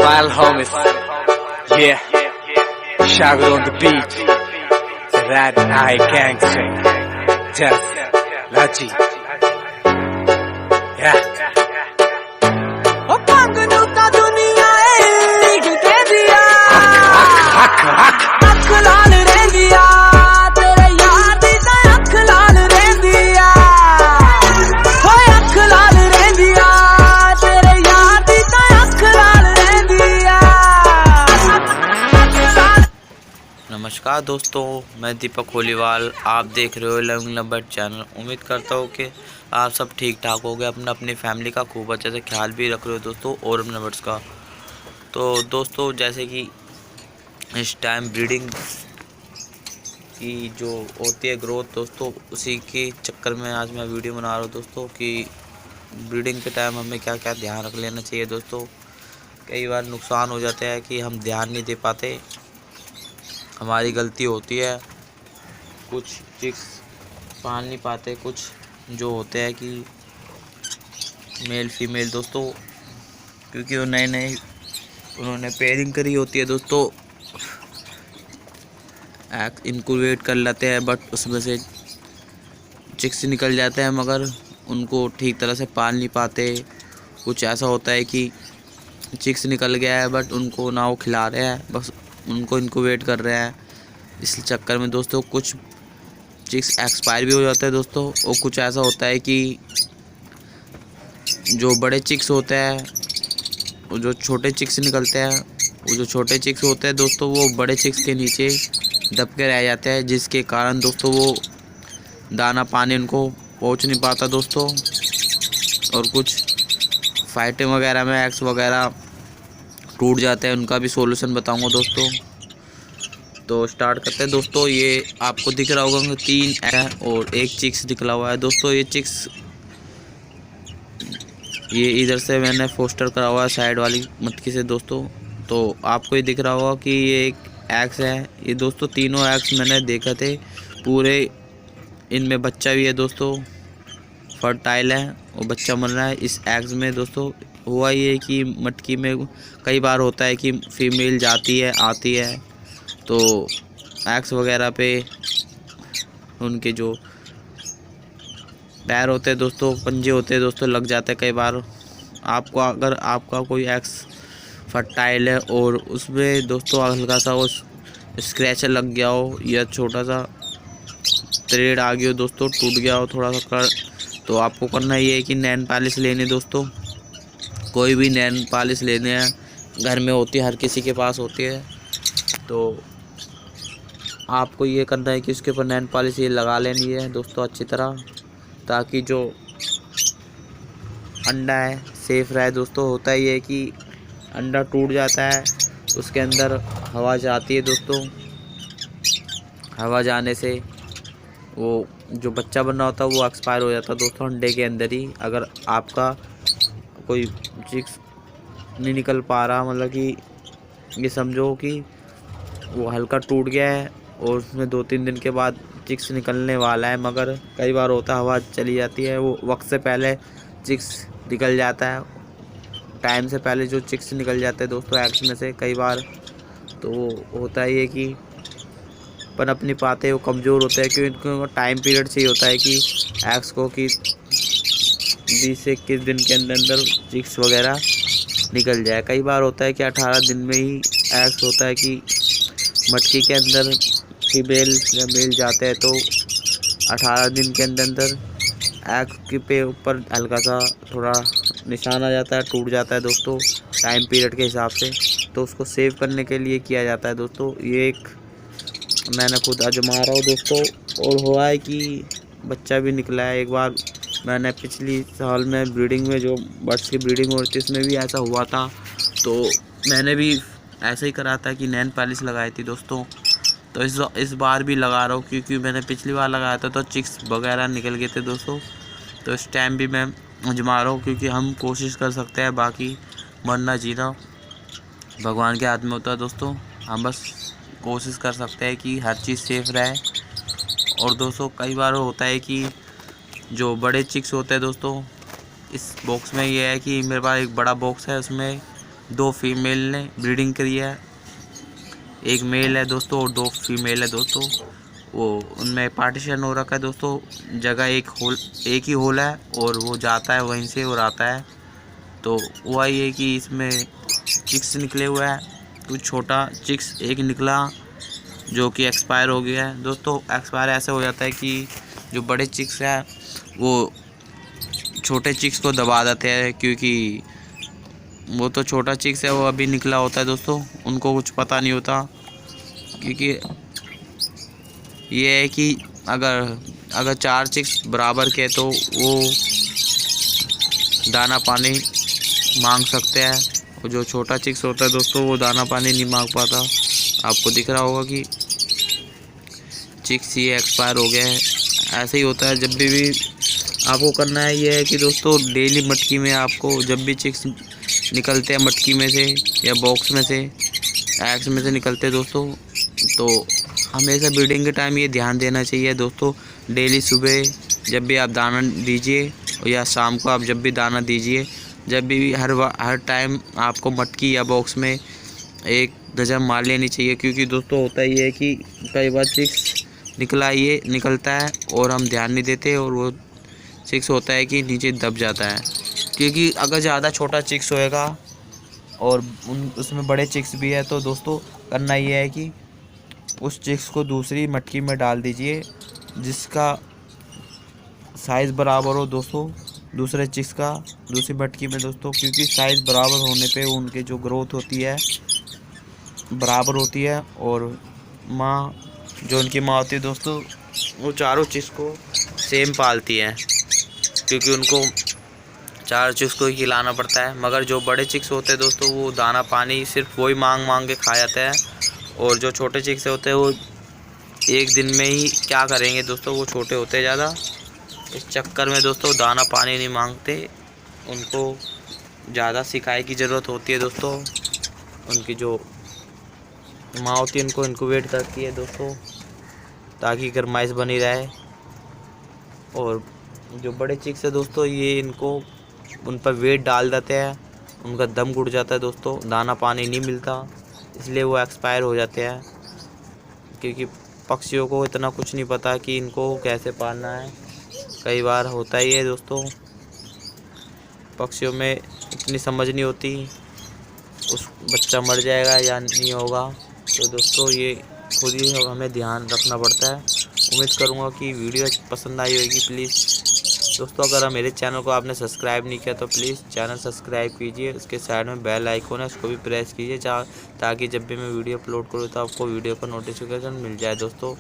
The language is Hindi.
Wild homies, yeah. Shagger on the beat. Rat Eye Gangster. Test. Lachi. Yeah. नमस्कार दोस्तों, मैं दीपक होलीवाल। आप देख रहे हो लविंग लवर चैनल। उम्मीद करता हूँ कि आप सब ठीक ठाक हो गए, अपनी फैमिली का खूब अच्छे से ख्याल भी रख रहे हो दोस्तों, और लवर्स का। तो दोस्तों, जैसे कि इस टाइम ब्रीडिंग की जो होती है ग्रोथ दोस्तों, उसी के चक्कर में आज मैं वीडियो बना रहा हूँ दोस्तों कि ब्रीडिंग के टाइम हमें क्या क्या ध्यान रख लेना चाहिए दोस्तों। कई बार नुकसान हो जाता है कि हम ध्यान नहीं दे पाते, हमारी गलती होती है। कुछ चिक्स पाल नहीं पाते, कुछ जो होते हैं कि मेल फीमेल दोस्तों, क्योंकि वो नए नए उन्होंने पेयरिंग करी होती है दोस्तों, इनक्यूबेट कर लेते हैं, बट उसमें से चिक्स निकल जाते हैं, मगर उनको ठीक तरह से पाल नहीं पाते। कुछ ऐसा होता है कि चिक्स निकल गया है, बट उनको ना वो खिला रहे हैं, बस उनको इनक्यूबेट कर रहे हैं। इस चक्कर में दोस्तों कुछ चिक्स एक्सपायर भी हो जाते हैं दोस्तों। और कुछ ऐसा होता है कि जो बड़े चिक्स होते हैं, वो जो छोटे चिक्स निकलते हैं, वो जो छोटे चिक्स होते हैं दोस्तों, वो बड़े चिक्स के नीचे दब के रह जाते हैं, जिसके कारण दोस्तों वो दाना पानी उनको पहुंच नहीं पाता दोस्तों। और कुछ फाइटिंग वगैरह में एग्स वगैरह टूट जाते हैं, उनका भी सॉल्यूशन बताऊंगा दोस्तों। तो स्टार्ट करते हैं दोस्तों। ये आपको दिख रहा होगा 3 है और 1 चिक्स निकला हुआ है दोस्तों। ये चिक्स ये इधर से मैंने फोस्टर करा हुआ है साइड वाली मटकी से दोस्तों। तो आपको ये दिख रहा होगा कि ये एक एग्स है। ये दोस्तों तीनों एग्स मैंने देखे थे पूरे, इनमें बच्चा भी है दोस्तों, फर्टाइल है और बच्चा बन रहा है इस एग्स में दोस्तों। हुआ ये कि मटकी में कई बार होता है कि फीमेल जाती है आती है, तो एग्स वगैरह पे उनके जो पैर होते हैं दोस्तों, पंजे होते हैं दोस्तों, लग जाते हैं कई बार। आपको अगर आपका कोई एग्स फर्टाइल है और उसमें दोस्तों हल्का सा वो स्क्रैच लग गया हो या छोटा सा थ्रेड आ गया हो दोस्तों, टूट गया हो थोड़ा सा कर, तो आपको करना ये है कि नैन पॉलिश लेने दोस्तों। कोई भी नैन पॉलिश लेने हैं, घर में होती है, हर किसी के पास होती है। तो आपको ये करना है कि उसके ऊपर नैन पॉलिश ये लगा लेनी है दोस्तों अच्छी तरह, ताकि जो अंडा है सेफ रहे दोस्तों। होता ही है कि अंडा टूट जाता है, उसके अंदर हवा जाती है दोस्तों, हवा जाने से वो जो बच्चा बनना होता है वो एक्सपायर हो जाता है दोस्तों अंडे के अंदर ही। अगर आपका कोई चिक्स नहीं निकल पा रहा, मतलब कि ये समझो कि वो हल्का टूट गया है और उसमें 2-3 दिन के बाद चिक्स निकलने वाला है, मगर कई बार होता है हवा चली जाती है, वो वक्त से पहले चिक्स निकल जाता है, टाइम से पहले जो चिक्स निकल जाते हैं दोस्तों एग्स में से कई बार। तो होता ही है कि पनप नहीं पाते, वो कमज़ोर होते हैं, क्योंकि उनको टाइम पीरियड चाहिए होता है कि एग्स को कि 20 से 21 दिन के अंदर अंदर चिक्स वगैरह निकल जाए। कई बार होता है कि 18 दिन में ही एग्स होता है कि मटकी के अंदर फीमेल या मेल जाते हैं, तो 18 दिन के अंदर अंदर एग के पे ऊपर हल्का सा थोड़ा निशान आ जाता है, टूट जाता है दोस्तों टाइम पीरियड के हिसाब से। तो उसको सेव करने के लिए किया जाता है दोस्तों। ये एक मैंने खुद आजमा रहा हूँ दोस्तों, और हुआ है कि बच्चा भी निकला है। एक बार मैंने पिछली साल में ब्रीडिंग में जो बर्ड्स की ब्रीडिंग हो रही थी उसमें भी ऐसा हुआ था, तो मैंने भी ऐसा ही करा था कि नैन पॉलिश लगाई थी दोस्तों। तो इस बार भी लगा रहा हूँ, क्योंकि मैंने पिछली बार लगाया था तो चिक्स वगैरह निकल गए थे दोस्तों। तो इस टाइम भी मैं आजमा रहा हूँ, क्योंकि हम कोशिश कर सकते हैं, बाकी मरना जीना भगवान के हाथ में होता है दोस्तों। हम बस कोशिश कर सकते हैं कि हर चीज़ सेफ रहे। और दोस्तों कई बार होता है कि जो बड़े चिक्स होते हैं दोस्तों, इस बॉक्स में ये है कि मेरे पास एक बड़ा बॉक्स है, उसमें 2 फीमेल ने ब्रीडिंग करी है, एक मेल है दोस्तों और 2 फीमेल है दोस्तों। वो उनमें पार्टीशन हो रखा है दोस्तों, जगह एक ही होल है और वो जाता है वहीं से और आता है। तो हुआ ये कि इसमें चिक्स निकले हुए हैं, कुछ छोटा चिक्स एक निकला जो कि एक्सपायर हो गया है दोस्तों। एक्सपायर ऐसे हो जाता है कि जो बड़े चिक्स हैं वो छोटे चिक्स को दबा देते हैं, क्योंकि वो तो छोटा चिक्स है, वो अभी निकला होता है दोस्तों, उनको कुछ पता नहीं होता। क्योंकि ये है कि अगर 4 चिक्स बराबर के तो वो दाना पानी मांग सकते हैं, और जो छोटा चिक्स होता है दोस्तों वो दाना पानी नहीं मांग पाता। आपको दिख रहा होगा कि चिक्स ये एक्सपायर हो गया है। ऐसे ही होता है जब भी आपको करना है। ये है कि दोस्तों डेली मटकी में आपको जब भी चिक्स निकलते हैं मटकी में से या बॉक्स में से, एग्स में से निकलते हैं दोस्तों, तो हमेशा ब्रीडिंग के टाइम ये ध्यान देना चाहिए दोस्तों। डेली सुबह जब भी आप दाना दीजिए या शाम को आप जब भी दाना दीजिए, जब भी हर टाइम आपको मटकी या बॉक्स में एक नज़र मार लेनी चाहिए। क्योंकि दोस्तों होता ये है कि कई बार चिक्स निकलता है और हम ध्यान नहीं देते और वो चिक्स होता है कि नीचे दब जाता है। क्योंकि अगर ज़्यादा छोटा चिक्स होएगा और उसमें बड़े चिक्स भी है, तो दोस्तों करना ये है कि उस चिक्स को दूसरी मटकी में डाल दीजिए जिसका साइज़ बराबर हो दोस्तों दूसरे चिक्स का, दूसरी मटकी में दोस्तों। क्योंकि साइज़ बराबर होने पे उनके जो ग्रोथ होती है बराबर होती है, और जो उनकी माँ होती है दोस्तों वो चारों चिक्स को सेम पालती है, क्योंकि उनको 4 चिक्स को ही खिलाना पड़ता है। मगर जो बड़े चिक्स होते हैं दोस्तों वो दाना पानी सिर्फ वही मांग के खा जाते हैं, और जो छोटे चिक्स होते हैं वो एक दिन में ही क्या करेंगे दोस्तों, वो छोटे होते हैं ज़्यादा, इस चक्कर में दोस्तों दाना पानी नहीं मांगते। उनको ज़्यादा सिकाई की ज़रूरत होती है दोस्तों। उनकी जो माँ होती है उनको इनक्यूबेट करती है दोस्तों, ताकि गर्माइश बनी रहे। और जो बड़े चिक्स है दोस्तों ये उन पर वेट डाल देते हैं, उनका दम घुट जाता है दोस्तों, दाना पानी नहीं मिलता, इसलिए वो एक्सपायर हो जाते हैं। क्योंकि पक्षियों को इतना कुछ नहीं पता कि इनको कैसे पालना है। कई बार होता ही है दोस्तों, पक्षियों में इतनी समझ नहीं होती उस बच्चा मर जाएगा या नहीं होगा। तो दोस्तों ये खुद ही हमें ध्यान रखना पड़ता है। उम्मीद करूँगा कि वीडियो पसंद आई होगी। प्लीज़ दोस्तों अगर मेरे चैनल को आपने सब्सक्राइब नहीं किया तो प्लीज़ चैनल सब्सक्राइब कीजिए, उसके साइड में बेल आइकन है उसको भी प्रेस कीजिए ताकि जब भी मैं वीडियो अपलोड करूँ तो आपको वीडियो का नोटिफिकेशन मिल जाए दोस्तों।